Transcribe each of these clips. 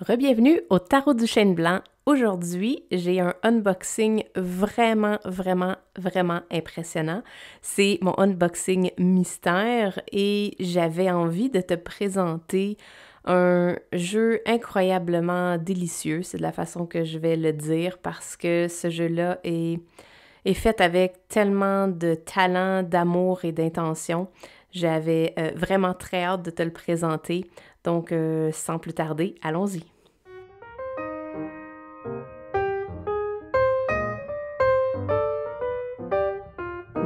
Rebienvenue au Tarot du Chêne Blanc. Aujourd'hui, j'ai un unboxing vraiment impressionnant. C'est mon unboxing mystère et j'avais envie de te présenter un jeu incroyablement délicieux. C'est de la façon que je vais le dire parce que ce jeu-là est fait avec tellement de talent, d'amour et d'intention. J'avais vraiment très hâte de te le présenter. Donc, sans plus tarder, allons-y.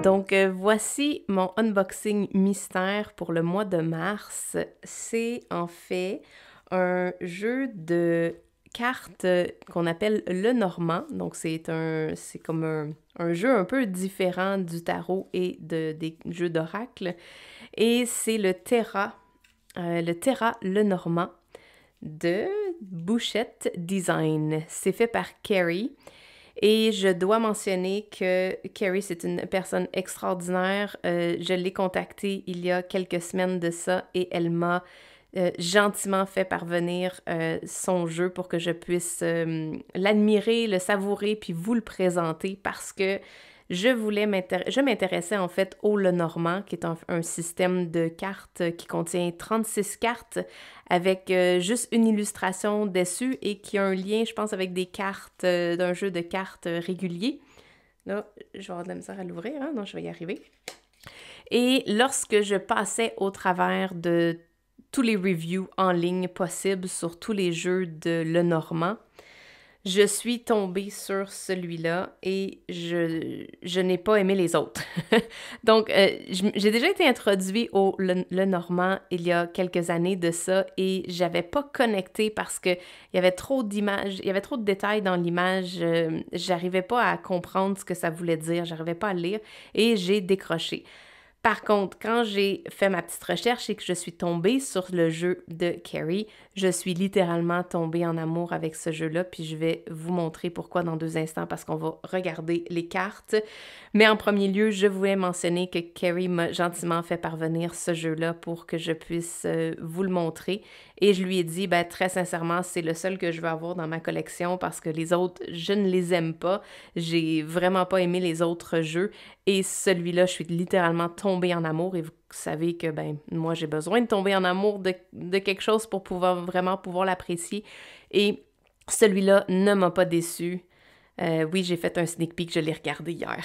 Donc, voici mon unboxing mystère pour le mois de mars. C'est en fait un jeu de cartes qu'on appelle le Normand. Donc, c'est comme un jeu un peu différent du tarot et des jeux d'oracle. Et c'est le Terra le Normand de Bouchette Design. C'est fait par Carrie. Et je dois mentionner que Carrie, c'est une personne extraordinaire. Je l'ai contactée il y a quelques semaines de ça et elle m'a gentiment fait parvenir son jeu pour que je puisse l'admirer, le savourer puis vous le présenter parce que je m'intéressais en fait au Lenormand, qui est un système de cartes qui contient 36 cartes avec juste une illustration dessus et qui a un lien, je pense, avec des cartes d'un jeu de cartes régulier. Là, je vais avoir de la misère à l'ouvrir, hein? Non, je vais y arriver. Et lorsque je passais au travers de tous les reviews en ligne possibles sur tous les jeux de Lenormand, je suis tombée sur celui-là et je n'ai pas aimé les autres. Donc, j'ai déjà été introduite au Lenormand il y a quelques années de ça et j'avais pas connecté parce que il y avait trop d'images, il y avait trop de détails dans l'image. J'arrivais pas à comprendre ce que ça voulait dire, j'arrivais pas à lire et j'ai décroché. Par contre, quand j'ai fait ma petite recherche et que je suis tombée sur le jeu de Carrie, je suis littéralement tombée en amour avec ce jeu-là, puis je vais vous montrer pourquoi dans 2 instants, parce qu'on va regarder les cartes. Mais en premier lieu, je voulais mentionner que Carrie m'a gentiment fait parvenir ce jeu-là pour que je puisse vous le montrer. Et je lui ai dit, ben, très sincèrement, c'est le seul que je veux avoir dans ma collection parce que les autres, je ne les aime pas. J'ai vraiment pas aimé les autres jeux. Et celui-là, je suis littéralement tombée en amour et vous savez que, ben, moi, j'ai besoin de tomber en amour de quelque chose pour vraiment pouvoir l'apprécier. Et celui-là ne m'a pas déçue. Oui, j'ai fait un sneak peek, je l'ai regardé hier.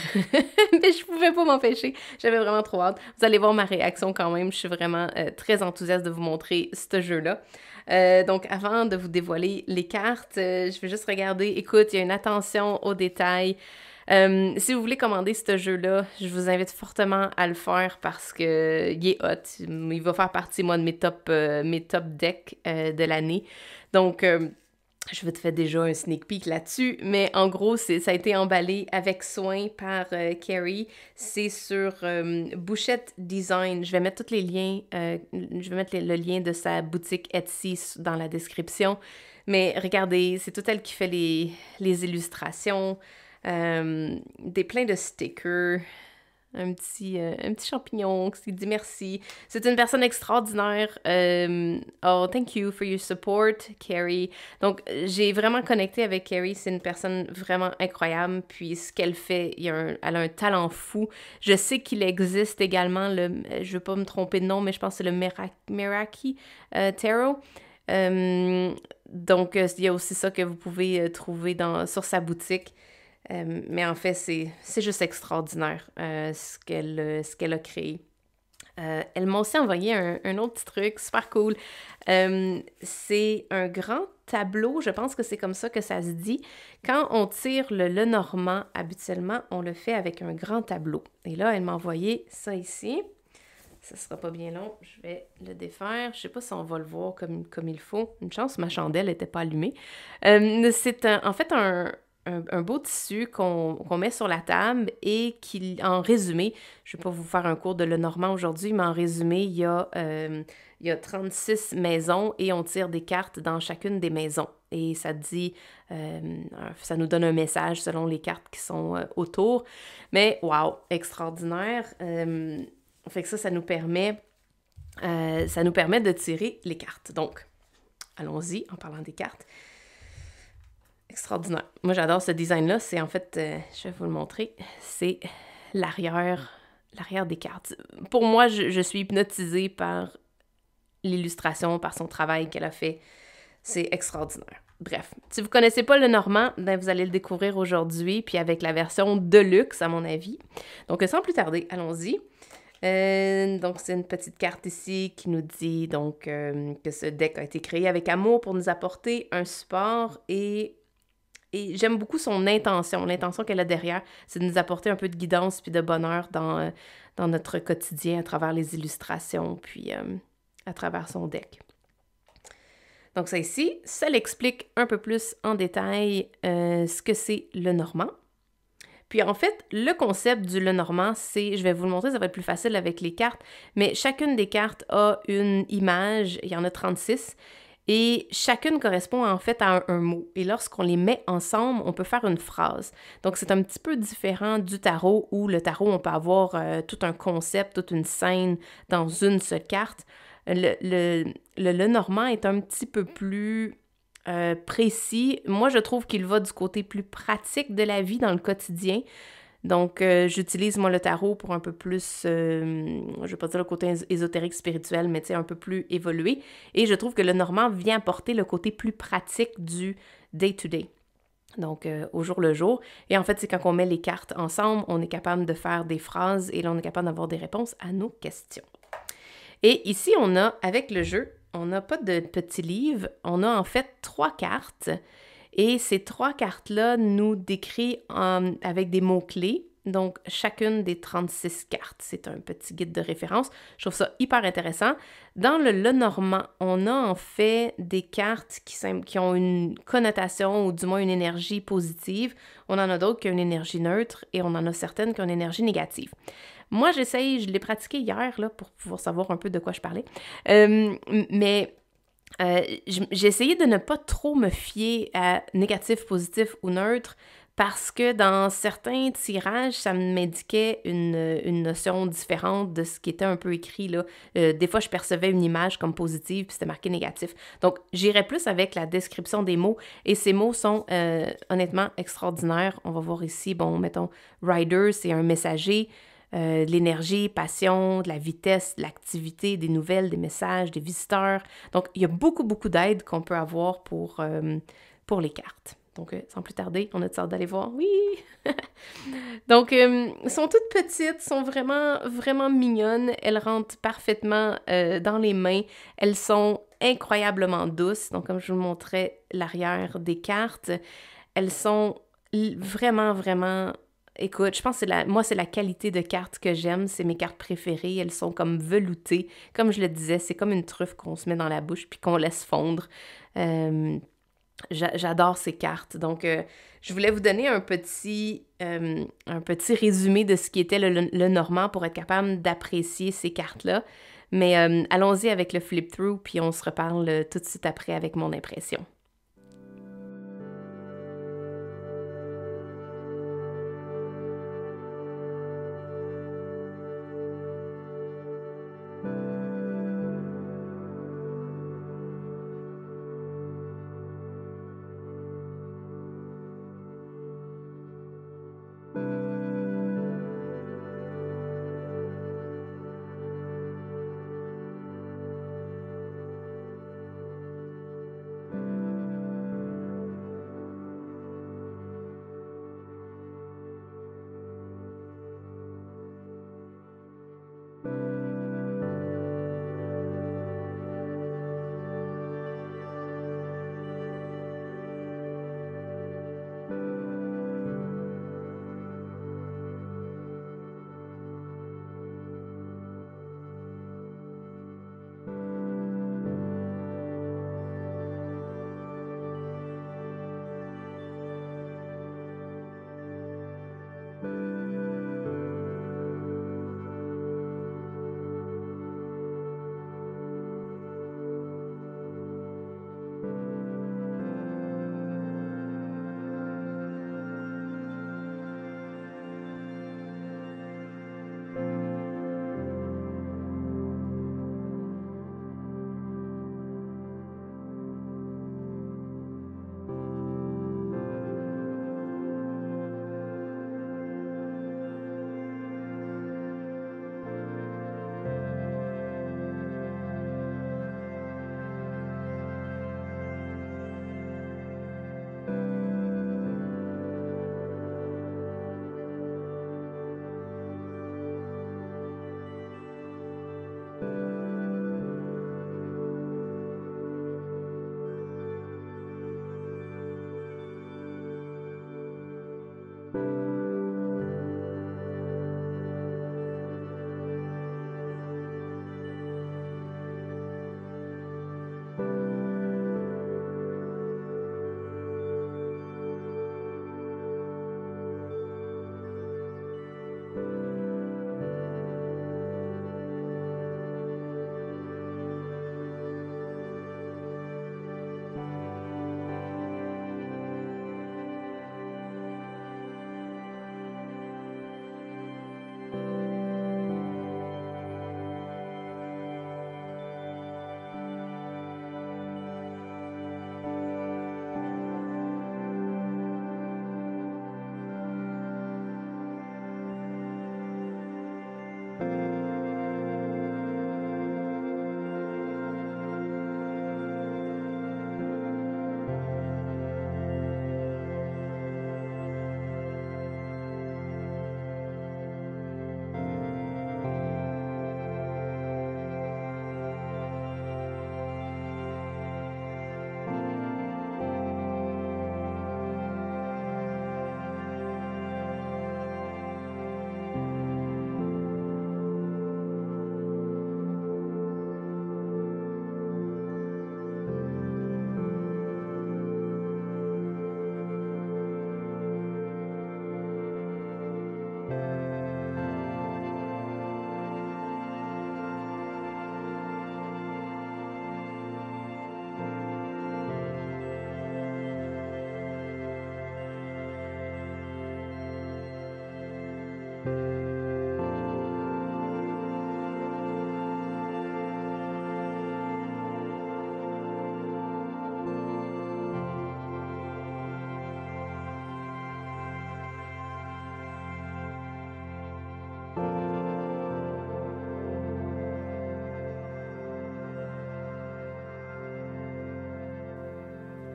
Mais je pouvais pas m'empêcher. J'avais vraiment trop hâte. Vous allez voir ma réaction quand même. Je suis vraiment très enthousiaste de vous montrer ce jeu-là. Donc, avant de vous dévoiler les cartes, je vais juste regarder. Écoute, il y a une attention aux détails. Si vous voulez commander ce jeu-là, je vous invite fortement à le faire parce que il est hot. Il va faire partie, moi, de mes top decks de l'année. Donc, je vais te faire déjà un sneak peek là-dessus, mais en gros, ça a été emballé avec soin par Carrie. C'est sur Bouchette Design. Je vais mettre tous les liens, je vais mettre le lien de sa boutique Etsy dans la description. Mais regardez, c'est tout elle qui fait les illustrations, plein de stickers. Un petit champignon qui dit merci. C'est une personne extraordinaire. Oh, thank you for your support, Carrie. Donc, j'ai vraiment connecté avec Carrie. C'est une personne vraiment incroyable. Puis, ce qu'elle fait, elle a un talent fou. Je sais qu'il existe également je veux pas me tromper de nom, mais je pense que c'est le Meraki Tarot. Donc, il y a aussi ça que vous pouvez trouver sur sa boutique. Mais en fait, c'est juste extraordinaire ce qu'elle a créé. Elle m'a aussi envoyé un autre petit truc super cool. C'est un grand tableau, je pense que c'est comme ça que ça se dit. Quand on tire le Lenormand, habituellement, on le fait avec un grand tableau. Et là, elle m'a envoyé ça ici. Ça sera pas bien long, je vais le défaire. Je sais pas si on va le voir comme il faut. Une chance, ma chandelle n'était pas allumée. C'est en fait un beau tissu qu'on met sur la table et en résumé, je ne vais pas vous faire un cours de Lenormand aujourd'hui, mais en résumé, il y a 36 maisons et on tire des cartes dans chacune des maisons. Et ça dit, ça nous donne un message selon les cartes qui sont autour. Mais wow, extraordinaire. Fait que ça nous permet de tirer les cartes. Donc, allons-y, en parlant des cartes. Extraordinaire. Moi, j'adore ce design-là. C'est en fait, je vais vous le montrer, c'est l'arrière des cartes. Pour moi, je suis hypnotisée par l'illustration, par son travail qu'elle a fait. C'est extraordinaire. Bref, si vous ne connaissez pas le Normand, ben vous allez le découvrir aujourd'hui, puis avec la version Deluxe, à mon avis. Donc, sans plus tarder, allons-y. Donc, c'est une petite carte ici qui nous dit donc que ce deck a été créé avec amour pour nous apporter un support et j'aime beaucoup son intention. L'intention qu'elle a derrière, c'est de nous apporter un peu de guidance puis de bonheur dans notre quotidien à travers les illustrations puis à travers son deck. Donc ça ici, ça l'explique un peu plus en détail ce que c'est le normand. Puis en fait, le concept du Lenormand, c'est, je vais vous le montrer, ça va être plus facile avec les cartes, mais chacune des cartes a une image, il y en a 36, et chacune correspond en fait à un mot. Et lorsqu'on les met ensemble, on peut faire une phrase. Donc c'est un petit peu différent du tarot, où le tarot, on peut avoir tout un concept, toute une scène dans une seule carte. Le Lenormand est un petit peu plus précis. Moi, je trouve qu'il va du côté plus pratique de la vie dans le quotidien. Donc, j'utilise, moi, le tarot pour un peu plus, je vais pas dire le côté ésotérique spirituel, mais tu sais, un peu plus évolué. Et je trouve que le Normand vient apporter le côté plus pratique du day-to-day. Donc, au jour le jour. Et en fait, c'est quand on met les cartes ensemble, on est capable de faire des phrases et là, on est capable d'avoir des réponses à nos questions. Et ici, on a, avec le jeu, on n'a pas de petit livre, on a en fait 3 cartes. Et ces 3 cartes-là nous décrivent avec des mots-clés. Donc, chacune des 36 cartes. C'est un petit guide de référence. Je trouve ça hyper intéressant. Dans le Lenormand, on a en fait des cartes qui ont une connotation ou du moins une énergie positive. On en a d'autres qui ont une énergie neutre et on en a certaines qui ont une énergie négative. Moi, je l'ai pratiqué hier là, pour pouvoir savoir un peu de quoi je parlais. Mais j'ai essayé de ne pas trop me fier à négatif, positif ou neutre parce que dans certains tirages, ça m'indiquait une notion différente de ce qui était un peu écrit, là. Des fois, je percevais une image comme positive puis c'était marqué négatif. Donc, j'irais plus avec la description des mots et ces mots sont honnêtement extraordinaires. On va voir ici, bon, mettons, Rider, c'est un messager. De l'énergie, passion, de la vitesse, de l'activité, des nouvelles, des messages, des visiteurs. Donc, il y a beaucoup, beaucoup d'aides qu'on peut avoir pour les cartes. Donc, sans plus tarder, on a hâte d'aller voir. Oui! Donc, sont toutes petites, sont vraiment, vraiment mignonnes. Elles rentrent parfaitement dans les mains. Elles sont incroyablement douces. Donc, comme je vous montrais l'arrière des cartes, elles sont vraiment, vraiment... Écoute, je pense que c'est la qualité de cartes que j'aime. C'est mes cartes préférées. Elles sont comme veloutées. Comme je le disais, c'est comme une truffe qu'on se met dans la bouche puis qu'on laisse fondre. J'adore ces cartes. Donc, je voulais vous donner un petit résumé de ce qui était le Normand pour être capable d'apprécier ces cartes-là. Mais allons-y avec le flip-through, puis on se reparle tout de suite après avec mon impression.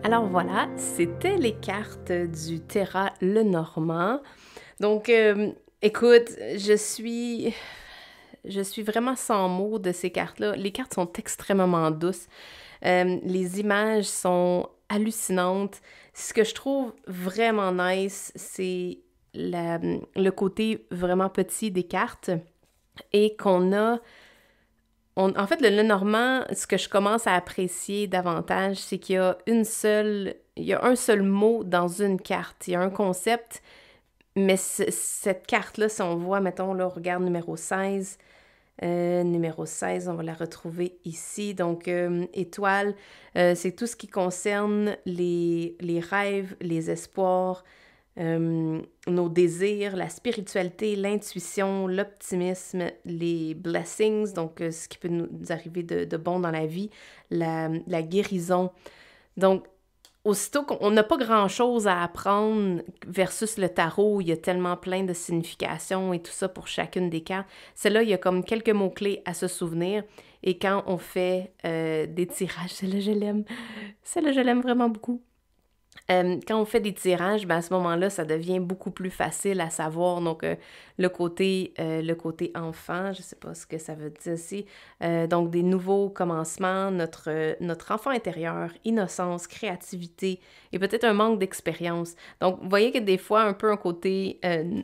Alors voilà, c'était les cartes du Terra Lenormand. Donc, écoute, je suis vraiment sans mots de ces cartes-là. Les cartes sont extrêmement douces. Les images sont hallucinantes. Ce que je trouve vraiment nice, c'est le côté vraiment petit des cartes et qu'on a... En fait, le Lenormand, ce que je commence à apprécier davantage, c'est qu'il y a il y a un seul mot dans une carte. Il y a un concept, mais cette carte-là, si on voit, mettons, là, on regarde numéro 16. Numéro 16, on va la retrouver ici. Donc, étoile, c'est tout ce qui concerne les rêves, les espoirs, nos désirs, la spiritualité, l'intuition, l'optimisme, les blessings, donc ce qui peut nous arriver de bon dans la vie, la guérison. Donc, aussitôt qu'on n'a pas grand-chose à apprendre versus le tarot, il y a tellement plein de significations et tout ça pour chacune des cartes. Celle-là, il y a comme quelques mots-clés à se souvenir. Et quand on fait des tirages, celle-là, je l'aime. Celle-là, je l'aime vraiment beaucoup. Quand on fait des tirages, ben à ce moment-là, ça devient beaucoup plus facile à savoir. Donc, le côté enfant, je ne sais pas ce que ça veut dire ici. Donc, des nouveaux commencements, notre enfant intérieur, innocence, créativité et peut-être un manque d'expérience. Donc, vous voyez que des fois, un peu un côté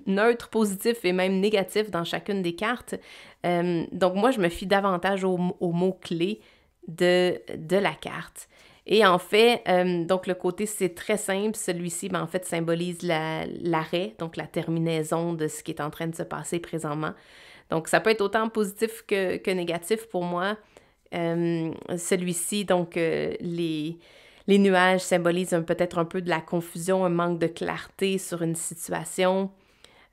neutre, positif et même négatif dans chacune des cartes. Donc, moi, je me fie davantage aux mots-clés de la carte. Et en fait, donc le côté, c'est très simple. Celui-ci, ben, en fait, symbolise l'arrêt, donc la terminaison de ce qui est en train de se passer présentement. Donc, ça peut être autant positif que négatif pour moi. Celui-ci, donc, les nuages symbolisent peut-être un peu de la confusion, un manque de clarté sur une situation.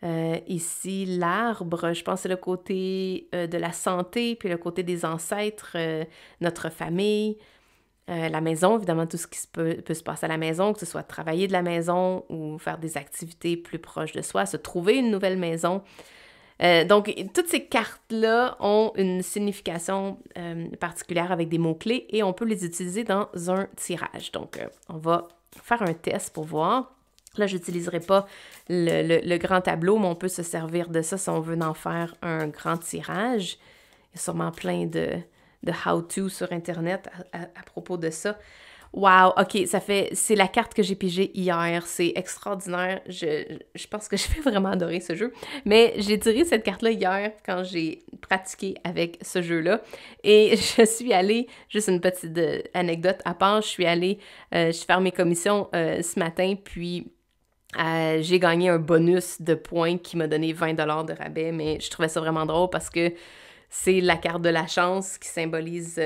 Ici, l'arbre, je pense que c'est le côté de la santé, puis le côté des ancêtres, notre famille. La maison, évidemment, tout ce qui peut se passer à la maison, que ce soit travailler de la maison ou faire des activités plus proches de soi, se trouver une nouvelle maison. Donc, toutes ces cartes-là ont une signification particulière avec des mots-clés et on peut les utiliser dans un tirage. Donc, on va faire un test pour voir. Là, je n'utiliserai pas le grand tableau, mais on peut se servir de ça si on veut en faire un grand tirage. Il y a sûrement plein de how-to sur Internet à propos de ça. Wow, OK, c'est la carte que j'ai pigée hier, c'est extraordinaire. Je pense que je vais vraiment adorer ce jeu. Mais j'ai tiré cette carte-là hier quand j'ai pratiqué avec ce jeu-là. Et je suis allée, juste une petite anecdote à part, je suis allée faire mes commissions ce matin, puis j'ai gagné un bonus de points qui m'a donné 20 $ de rabais, mais je trouvais ça vraiment drôle parce que c'est la carte de la chance qui symbolise...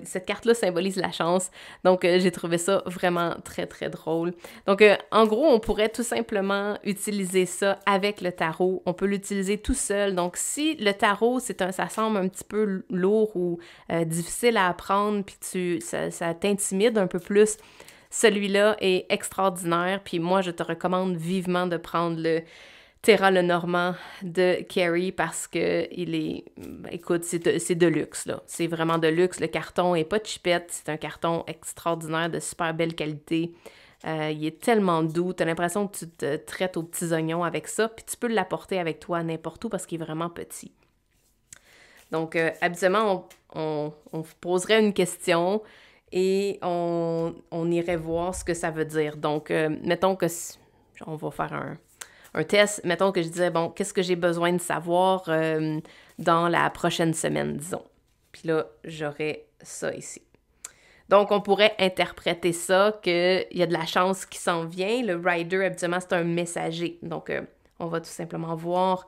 cette carte-là symbolise la chance. Donc, j'ai trouvé ça vraiment très, très drôle. Donc, en gros, on pourrait tout simplement utiliser ça avec le tarot. On peut l'utiliser tout seul. Donc, si le tarot, ça semble un petit peu lourd ou difficile à apprendre, puis ça t'intimide un peu plus, celui-là est extraordinaire. Puis moi, je te recommande vivement de prendre le Terra Lenormand de Carrie parce que écoute, c'est de luxe, là. C'est vraiment de luxe. Le carton est pas chipette. C'est un carton extraordinaire de super belle qualité. Il est tellement doux. Tu as l'impression que tu te traites aux petits oignons avec ça. Puis tu peux l'apporter avec toi n'importe où parce qu'il est vraiment petit. Donc, habituellement, on poserait une question et on irait voir ce que ça veut dire. Donc, mettons que on va faire un test. Mettons que je disais, bon, qu'est-ce que j'ai besoin de savoir dans la prochaine semaine, disons. Puis là, j'aurais ça ici. Donc, on pourrait interpréter ça qu'il y a de la chance qui s'en vient. Le rider, habituellement, c'est un messager. Donc, on va tout simplement voir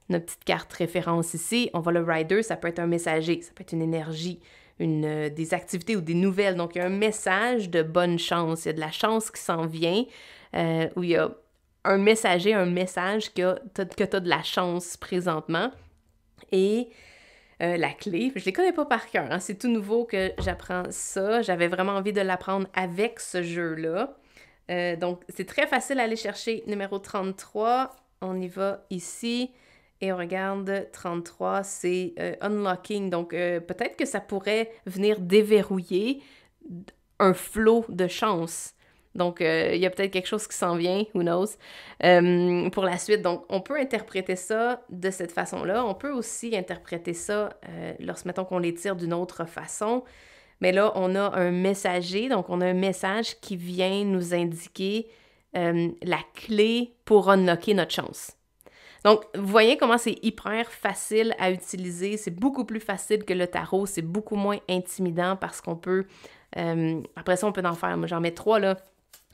notre petite carte référence ici. On voit le rider, ça peut être un messager, ça peut être une énergie, des activités ou des nouvelles. Donc, il y a un message de bonne chance. Il y a de la chance qui s'en vient, où il y a un messager, un message que tu as de la chance présentement. Et la clé, je les connais pas par cœur, hein, c'est tout nouveau que j'apprends ça. J'avais vraiment envie de l'apprendre avec ce jeu-là. Donc, c'est très facile à aller chercher numéro 33. On y va ici et on regarde 33, c'est Unlocking. Donc, peut-être que ça pourrait venir déverrouiller un flot de chance. Donc, il y a peut-être quelque chose qui s'en vient, who knows, pour la suite. Donc, on peut interpréter ça de cette façon-là. On peut aussi interpréter ça mettons qu'on les tire d'une autre façon. Mais là, on a un messager, donc on a un message qui vient nous indiquer la clé pour unlocker notre chance. Donc, vous voyez comment c'est hyper facile à utiliser. C'est beaucoup plus facile que le tarot. C'est beaucoup moins intimidant parce qu'on peut... après ça, on peut en faire... Moi, j'en mets 3, là.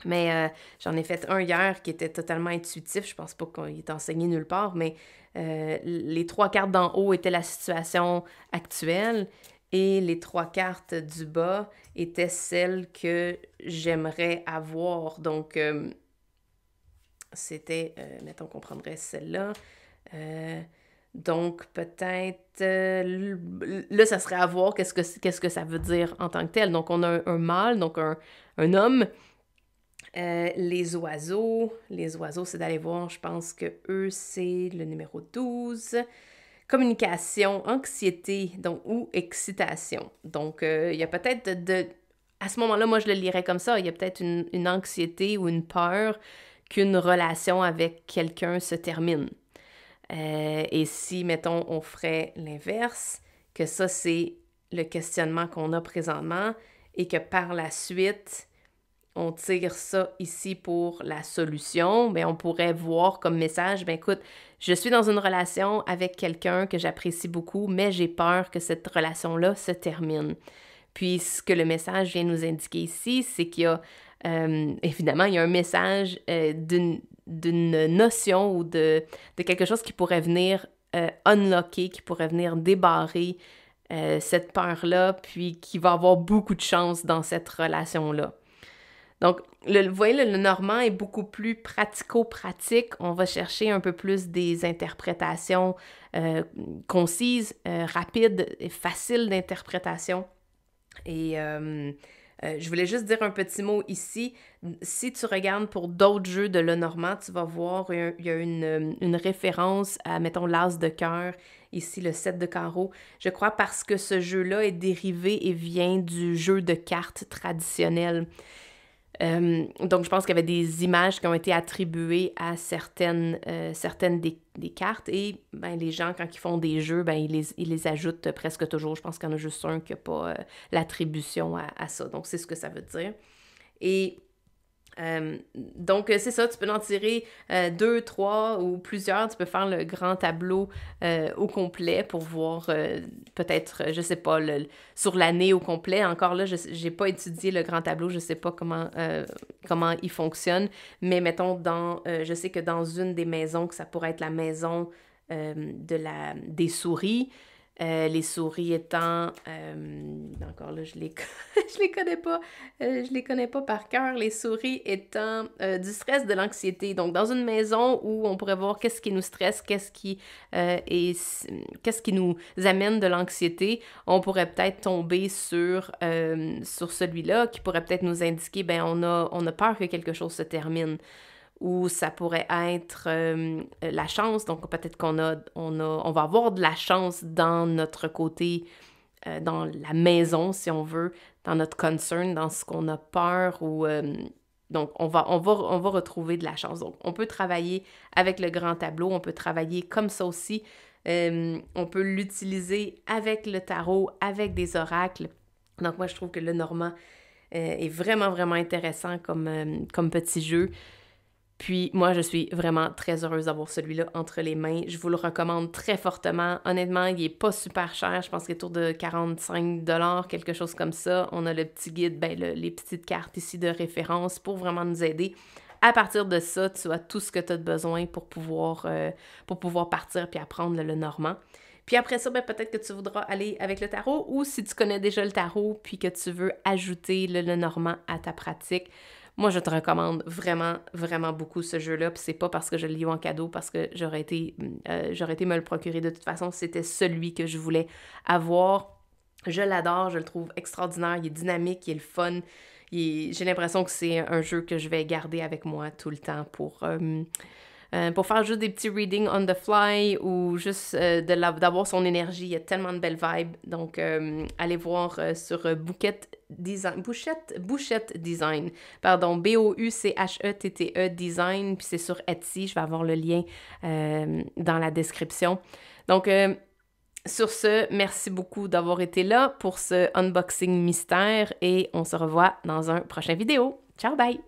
Mais j'en ai fait un hier qui était totalement intuitif. Je pense pas qu'il est enseigné nulle part, mais les 3 cartes d'en haut étaient la situation actuelle et les 3 cartes du bas étaient celles que j'aimerais avoir. Donc, c'était, mettons qu'on prendrait celle-là. Donc, peut-être, là, ça serait à voir qu'est-ce que ça veut dire en tant que tel. Donc, on a un mâle, donc un homme. Les oiseaux, c'est d'aller voir, je pense que eux, c'est le numéro 12. Communication, anxiété, donc, ou excitation. Donc, il y a peut-être à ce moment-là, moi, je le lirais comme ça. Il y a peut-être une anxiété ou une peur qu'une relation avec quelqu'un se termine. Et si, mettons, on ferait l'inverse, que ça, c'est le questionnement qu'on a présentement et que par la suite, on tire ça ici pour la solution, bien, on pourrait voir comme message, bien écoute, je suis dans une relation avec quelqu'un que j'apprécie beaucoup, mais j'ai peur que cette relation-là se termine. Puis ce que le message vient nous indiquer ici, c'est qu'il y a, évidemment, il y a un message d'une notion ou de quelque chose qui pourrait venir unlocker, qui pourrait venir débarrer cette peur-là, puis qui va avoir beaucoup de chance dans cette relation-là. Donc, vous voyez, le normand est beaucoup plus pratico-pratique. On va chercher un peu plus des interprétations concises, rapides et faciles d'interprétation. Et je voulais juste dire un petit mot ici. Si tu regardes pour d'autres jeux de Lenormand, tu vas voir, il y a une référence à, mettons, l'as de cœur, ici le 7 de carreau. Je crois parce que ce jeu-là est dérivé et vient du jeu de cartes traditionnel. Donc, je pense qu'il y avait des images qui ont été attribuées à certaines des cartes et ben, les gens, quand ils font des jeux, ben, ils les ajoutent presque toujours. Je pense qu'il y en a juste un qui n'a pas l'attribution à ça. Donc, c'est ce que ça veut dire. Et donc, c'est ça, tu peux en tirer 2, 3 ou plusieurs. Tu peux faire le grand tableau au complet pour voir peut-être, je sais pas, sur l'année au complet. Encore là, j'ai pas étudié le grand tableau, je sais pas comment il fonctionne. Mais mettons, je sais que dans une des maisons, que ça pourrait être la maison des souris, les souris étant... encore là, je les connais pas. Je les connais pas par cœur. Les souris étant du stress, de l'anxiété. Donc, dans une maison où on pourrait voir qu'est-ce qui nous stresse, qu'est-ce qui nous amène de l'anxiété, on pourrait peut-être tomber sur celui-là qui pourrait peut-être nous indiquer, ben on a peur que quelque chose se termine. Ou ça pourrait être la chance, donc peut-être on va avoir de la chance dans notre côté, dans la maison, si on veut, dans notre concern, dans ce qu'on a peur, ou donc on va retrouver de la chance. Donc, on peut travailler avec le grand tableau, on peut travailler comme ça aussi, on peut l'utiliser avec le tarot, avec des oracles. Donc, moi, je trouve que le normand est vraiment, vraiment intéressant comme petit jeu. Puis moi, je suis vraiment très heureuse d'avoir celui-là entre les mains. Je vous le recommande très fortement. Honnêtement, il est pas super cher. Je pense qu'il est autour de 45 $, quelque chose comme ça. On a le petit guide, les petites cartes ici de référence pour vraiment nous aider. À partir de ça, tu as tout ce que tu as besoin pour pouvoir partir puis apprendre le normand. Puis après ça, peut-être que tu voudras aller avec le tarot, ou si tu connais déjà le tarot puis que tu veux ajouter le normand à ta pratique, moi, je te recommande vraiment, vraiment beaucoup ce jeu-là. Puis c'est pas parce que je l'ai eu en cadeau, parce que j'aurais été me le procurer de toute façon. C'était celui que je voulais avoir. Je l'adore, je le trouve extraordinaire. Il est dynamique, il est le fun. J'ai l'impression que c'est un jeu que je vais garder avec moi tout le temps pour faire juste des petits readings on the fly ou juste d'avoir son énergie. Il y a tellement de belles vibes. Donc, allez voir sur Bouchette Design. Pardon, Bouchette Design. Puis c'est sur Etsy. Je vais avoir le lien dans la description. Donc, sur ce, merci beaucoup d'avoir été là pour ce unboxing mystère et on se revoit dans un prochain vidéo. Ciao, bye!